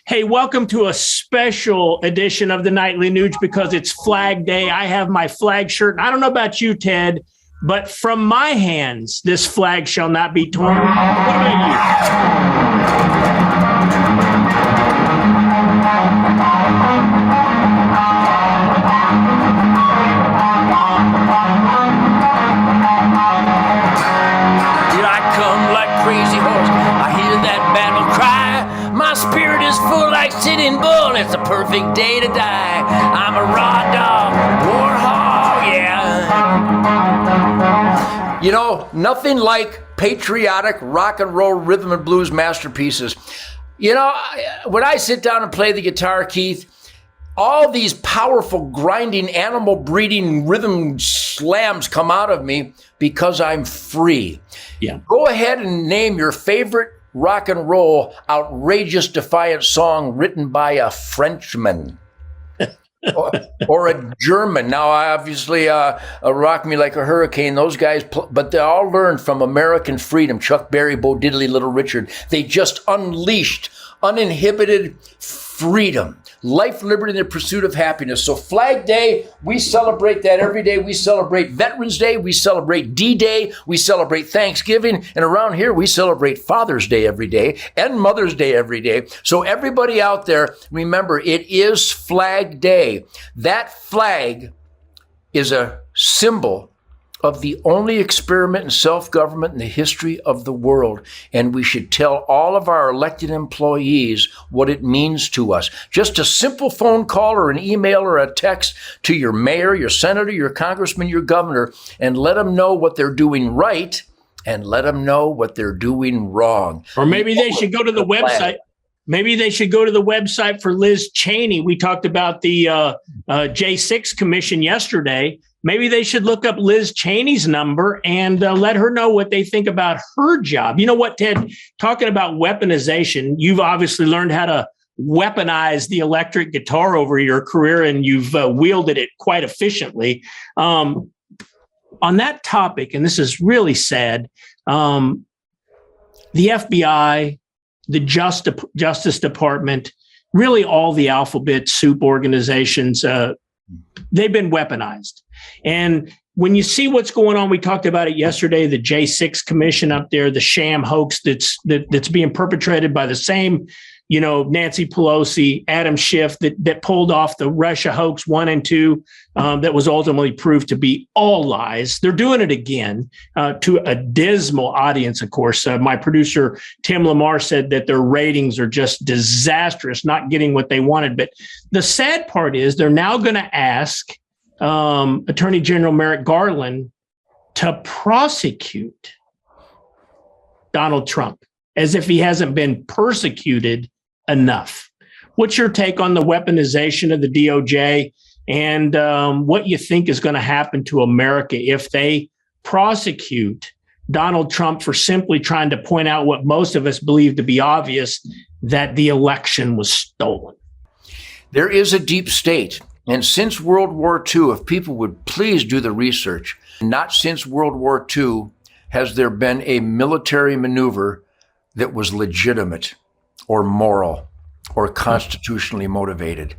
Hey, welcome to a special edition of the Nightly Nuge because it's Flag Day. I have my flag shirt. And I don't know about you, Ted, but from my hands, this flag shall not be torn. What about you? Spirit is full like Sitting Bull. It's a perfect day to die. I'm a raw dog, war hog, yeah. You know, nothing like patriotic rock and roll rhythm and blues masterpieces. You know, when I sit down and play the guitar, Keith, all these powerful, grinding, animal breeding rhythm slams come out of me because I'm free. Yeah. Go ahead and name your favorite rock and roll, outrageous, defiant song written by a Frenchman or a German. Now, obviously, Rock Me Like a Hurricane, those guys, but they all learned from American freedom. Chuck Berry, Bo Diddley, Little Richard. They just unleashed uninhibited freedom, life, liberty, and the pursuit of happiness. So Flag Day, we celebrate that every day. We celebrate Veterans Day. We celebrate D-Day. We celebrate Thanksgiving. And around here, we celebrate Father's Day every day and Mother's Day every day. So everybody out there, remember, it is Flag Day. That flag is a symbol of the only experiment in self-government in the history of the world. And we should tell all of our elected employees what it means to us. Just a simple phone call or an email or a text to your mayor, your senator, your congressman, your governor, and let them know what they're doing right and let them know what they're doing wrong. Or maybe they should go to the website. Maybe they should go to the website for Liz Cheney. We talked about the J-6 commission yesterday. Maybe they should look up Liz Cheney's number and let her know what they think about her job. You know what, Ted, talking about weaponization, you've obviously learned how to weaponize the electric guitar over your career, and you've wielded it quite efficiently. On that topic, and this is really sad, the FBI, the Justice Department, really all the alphabet soup organizations, they've been weaponized. And when you see what's going on, we talked about it yesterday, the J-6 commission up there, the sham hoax that's being perpetrated by the same, Nancy Pelosi, Adam Schiff, that pulled off the Russia hoax 1 and 2, that was ultimately proved to be all lies. They're doing it again to a dismal audience, of course. My producer, Tim Lamar, said that their ratings are just disastrous, not getting what they wanted. But the sad part is they're now going to ask Attorney General Merrick Garland to prosecute Donald Trump as if he hasn't been persecuted enough. What's your take on the weaponization of the DOJ and what you think is going to happen to America if they prosecute Donald Trump for simply trying to point out what most of us believe to be obvious, that the election was stolen? There is a deep state. And since World War II, if people would please do the research, not since World War II has there been a military maneuver that was legitimate or moral or constitutionally motivated.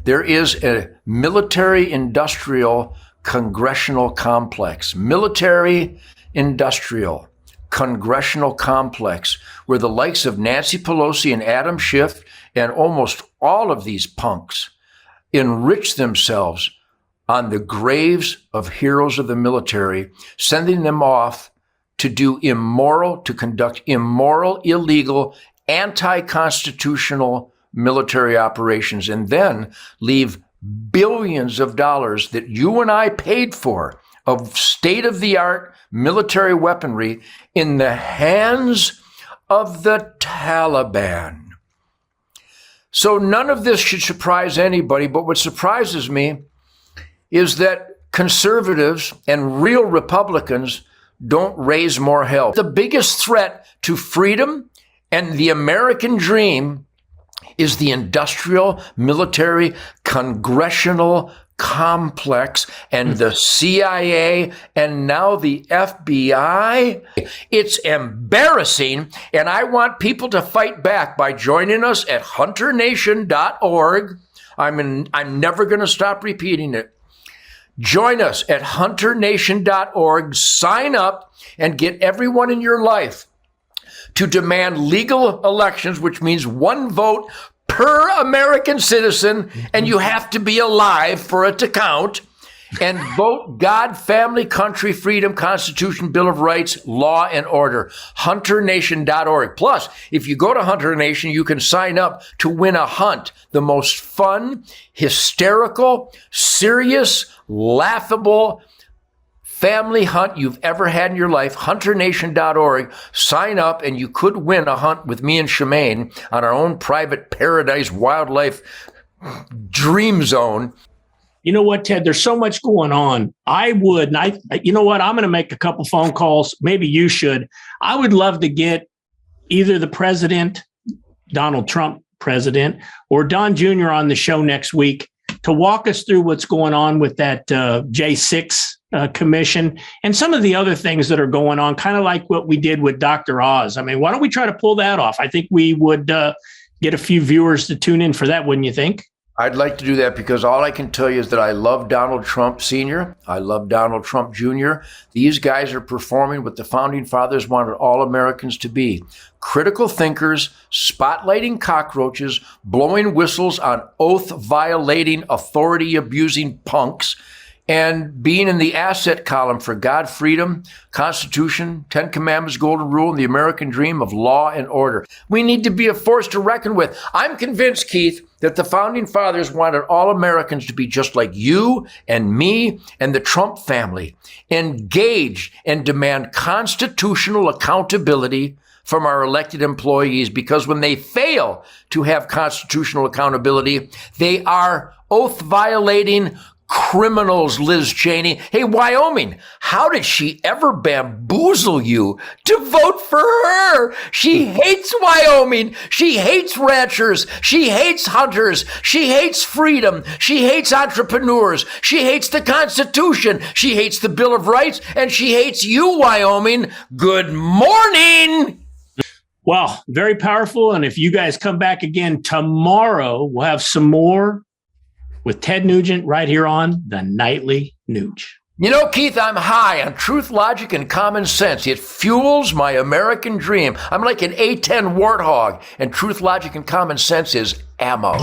There is a military-industrial congressional complex, military-industrial congressional complex, where the likes of Nancy Pelosi and Adam Schiff and almost all of these punks enrich themselves on the graves of heroes of the military, sending them off to conduct immoral, illegal, anti-constitutional military operations, and then leave billions of dollars that you and I paid for of state-of-the-art military weaponry in the hands of the Taliban. So none of this should surprise anybody, but what surprises me is that conservatives and real Republicans don't raise more hell. The biggest threat to freedom and the American dream is the industrial, military, congressional complex, and the CIA, and now the FBI. It's embarrassing, and I want people to fight back by joining us at hunternation.org. I'm never going to stop repeating it. Join us at hunternation.org. Sign up and get everyone in your life to demand legal elections, which means one vote per American citizen, and you have to be alive for it to count. And vote God, family, country, freedom, Constitution, Bill of Rights, law, and order. HunterNation.org. Plus, if you go to Hunter Nation, you can sign up to win a hunt. The most fun, hysterical, serious, laughable family hunt you've ever had in your life. HunterNation.org. Sign up and you could win a hunt with me and Shemaine on our own private paradise wildlife dream zone. You know what, Ted? There's so much going on. You know what? I'm going to make a couple phone calls. Maybe you should. I would love to get either the president, Donald Trump president, or Don Jr. on the show next week to walk us through what's going on with that J-6 commission and some of the other things that are going on, kind of like what we did with Dr. Oz. I mean, why don't we try to pull that off? I think we would get a few viewers to tune in for that, wouldn't you think? I'd like to do that because all I can tell you is that I love Donald Trump Sr. I love Donald Trump Jr. These guys are performing what the Founding Fathers wanted all Americans to be. Critical thinkers, spotlighting cockroaches, blowing whistles on oath-violating, authority-abusing punks, and being in the asset column for God, freedom, Constitution, 10 Commandments, Golden Rule, and the American dream of law and order. We need to be a force to reckon with. I'm convinced, Keith, that the Founding Fathers wanted all Americans to be just like you and me and the Trump family, engaged and demand constitutional accountability from our elected employees, because when they fail to have constitutional accountability, they are oath-violating criminals, Liz Cheney. Hey, Wyoming, how did she ever bamboozle you to vote for her? She hates Wyoming. She hates ranchers. She hates hunters. She hates freedom. She hates entrepreneurs. She hates the Constitution. She hates the Bill of Rights. And she hates you, Wyoming. Good morning. Well, very powerful. And if you guys come back again tomorrow, we'll have some more with Ted Nugent right here on the Nightly Nuge. You know, Keith, I'm high on truth, logic, and common sense. It fuels my American dream. I'm like an A-10 warthog, and truth, logic, and common sense is ammo.